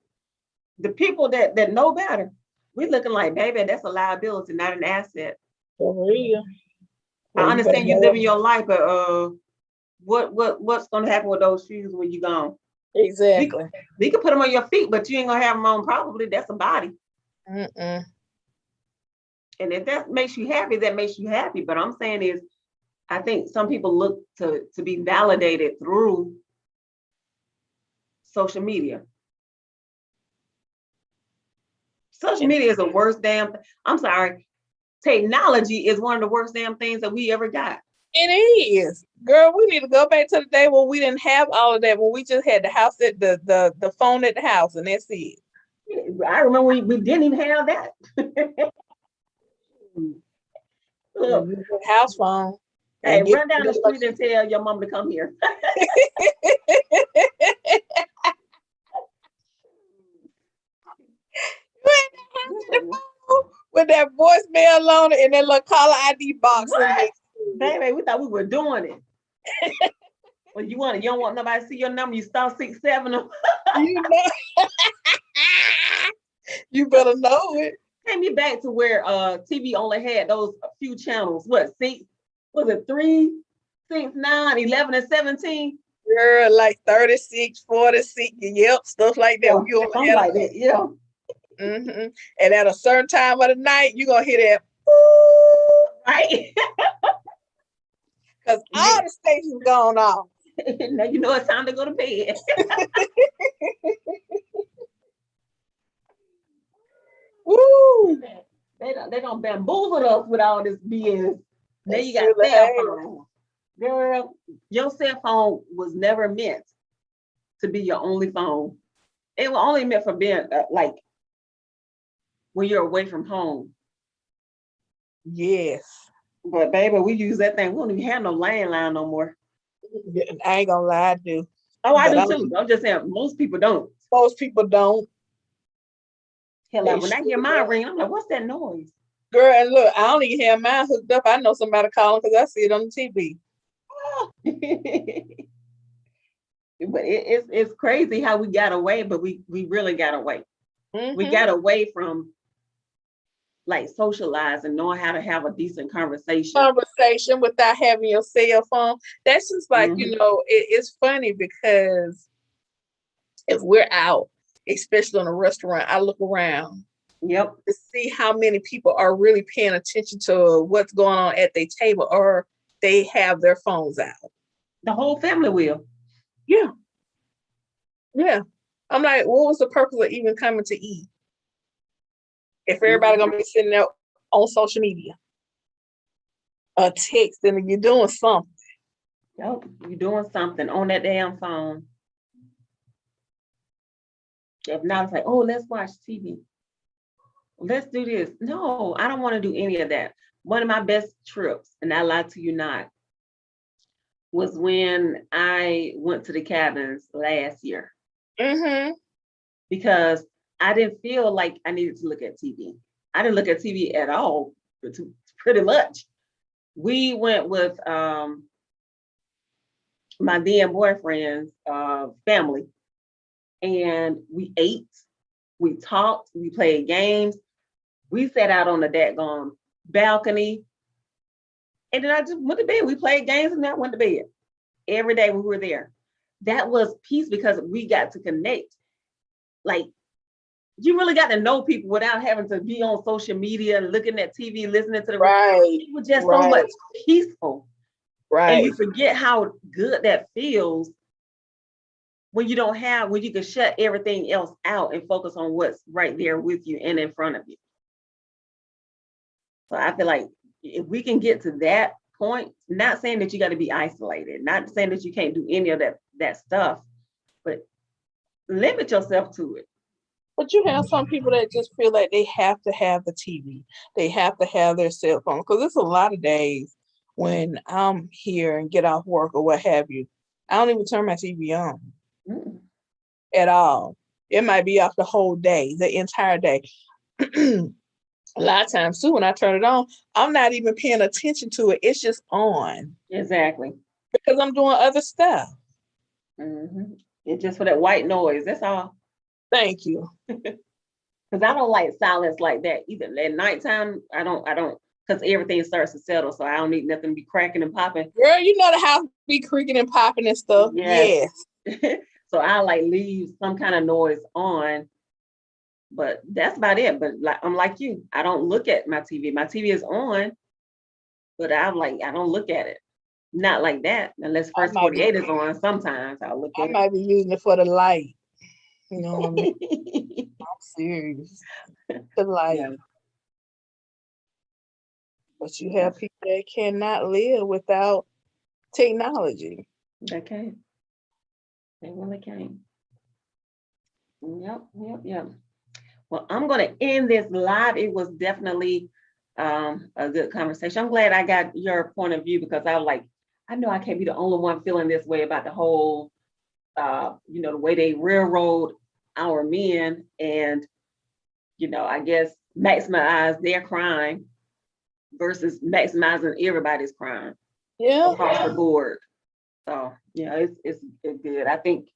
the people that know better, we looking like, baby, that's a liability, not an asset. For real. I Well, you better understand you know living it. your life, but what's gonna happen with those shoes when you gone? We, Exactly. we can put them on your feet, but you ain't gonna have them on probably. That's a body. Mm-mm. And if that makes you happy, that makes you happy. But I'm saying is, I think some people look to be validated through social media. Social And media is the worst damn. I'm sorry. Technology is one of the worst damn things that we ever got. it is. Girl, we need to go back to the day when we didn't have all of that, when we just had the house at the phone at the house and that's it. I remember we didn't even have that. We Look, use the house phone hey, and get run down the street and tell your mom to come here. with that voicemail on it and that little caller ID box in What? there. Baby, we thought we were doing it. When you don't want nobody to see your number, you star 6 7 them. You know, you better know it. Take me back to where TV only had those few channels. What, six? Was it 3, 6, 9, 11, and 17? Girl, like 36, 46, yep, stuff like that. Yeah, You only something had like that. Yeah. And at a certain time of the night, you're gonna hear that Right. because all the stations going off. Now you know it's time to go to bed. Woo! They don't bamboozle us with all this BS. Now They you got surely cell have. phone. Girl, your cell phone was never meant to be your only phone. It was only meant for being like when you're away from home. Yes. But baby, we use that thing. We don't even have no landline no more. I ain't gonna lie, I do. Oh, I But do too. I'm just saying most people don't. most people don't. Hell, They like when I hear surely mine don't. ring, I'm like, what's that noise? Girl, and look, I don't even have mine hooked up. I know somebody calling because I see it on the TV. But it's crazy how we got away, but we really got away. We Mm-hmm. got away from like socializing, knowing how to have a decent conversation. Conversation without having your cell phone. That's just like, Mhm. it's funny because if we're out, especially in a restaurant, I look around Yep. to see how many people are really paying attention to what's going on at their table, or they have their phones out. The whole family will. Yeah. Yeah. I'm like, what was the purpose of even coming to eat if everybody gonna be sitting there on social media or texting and you're doing something? Yep. You're doing something on that damn phone. If not, it's like, oh, let's watch TV. Let's do this. No, I don't want to do any of that. One of my best trips, and I lie to you not, was when I went to the cabins last year Mm-hmm. because I didn't feel like I needed to look at TV. I didn't look at TV at all, pretty much. We went with my then boyfriend's family, and we ate, we talked, we played games, we sat out on the daggone balcony, and then I just went to bed. We played games and then went to bed. Every day we were there. That was peace because we got to connect. Like, you really got to know people without having to be on social media, looking at TV, listening to the Right. It was just so Right. much peaceful. And Right. you forget how good that feels when you don't have, when you can shut everything else out and focus on what's right there with you and in front of you. So I feel like if we can get to that point, not saying that you got to be isolated, not saying that you can't do any of that stuff, but limit yourself to it. But you have some people that just feel like they have to have the TV. They have to have their cell phone. Because there's a lot of days when I'm here and get off work or what have you, I don't even turn my TV on Mm. at all. It might be off the whole day, the entire day. A lot of times too, when I turn it on, I'm not even paying attention to it. It's just on Exactly. because I'm doing other stuff. Mhm. It's just for that white noise. That's all. Thank you. Because I don't like silence like that either. At nighttime, I don't, because everything starts to settle. So I don't need nothing to be cracking and popping. Girl, you know the house be creaking and popping and stuff. Yes. Yes. So I like leave some kind of noise on, but that's about it. But like I'm like you, I don't look at my TV. My TV is on, but I don't look at it. Not like that, unless I First might be 48 is on. Sometimes I'll look I at might be using it for the light. You know what I mean? it. I'm serious. The light. Yeah, But you have people that cannot live without technology. they can't. They really can't. Yep, yep, yep. Well, I'm going to end this live. It was definitely a good conversation. I'm glad I got your point of view because I was like, I know I can't be the only one feeling this way about the whole, the way they railroad our men and, I guess maximize their crime versus maximizing everybody's crime Yeah. across the board. So, it's good. I think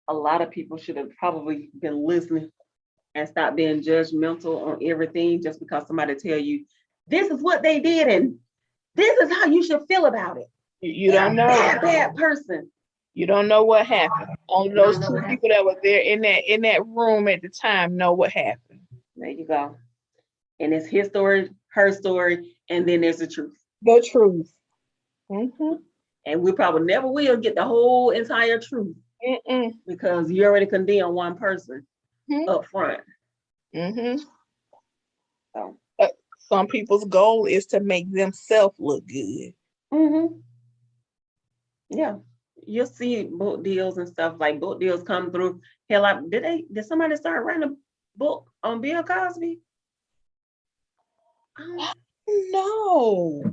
a lot of people should have probably been listening and stop being judgmental on everything just because somebody tell you this is what they did and this is how you should feel about it. You don't know. Bad person. You don't know what happened. Only those two people that were there in that room at the time know what happened. There you go. And it's his story, her story, and then there's the truth. The truth. Mm-hmm. And we probably never will get the whole entire truth Mm-mm. because you already condemned one person Mhm. up front. Mm-hmm. So, Some people's goal is to make themselves look good. yeah, you'll see book deals and stuff like book deals come through. Hell, did somebody start writing a book on Bill Cosby? No.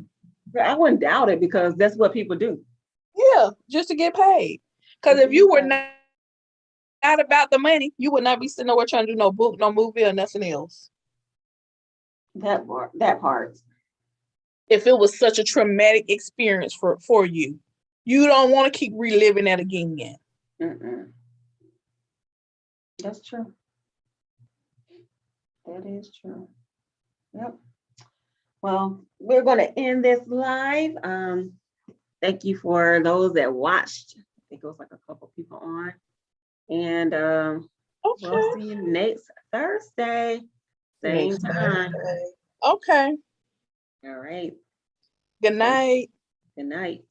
I wouldn't doubt it because that's what people do. Yeah, just to get paid. Because if you were not about the money, you would not be sitting over trying to do no book, no movie, or nothing else. That part. If it was such a traumatic experience for you, you don't want to keep reliving that again. Mm-mm. That's true. That is true. Yep. Well, we're going to end this live. Thank you for those that watched. I think it was like a couple people on. And we'll Okay. see you next Thursday. Same Next time. Thursday. Okay. All right. Good night. Good night.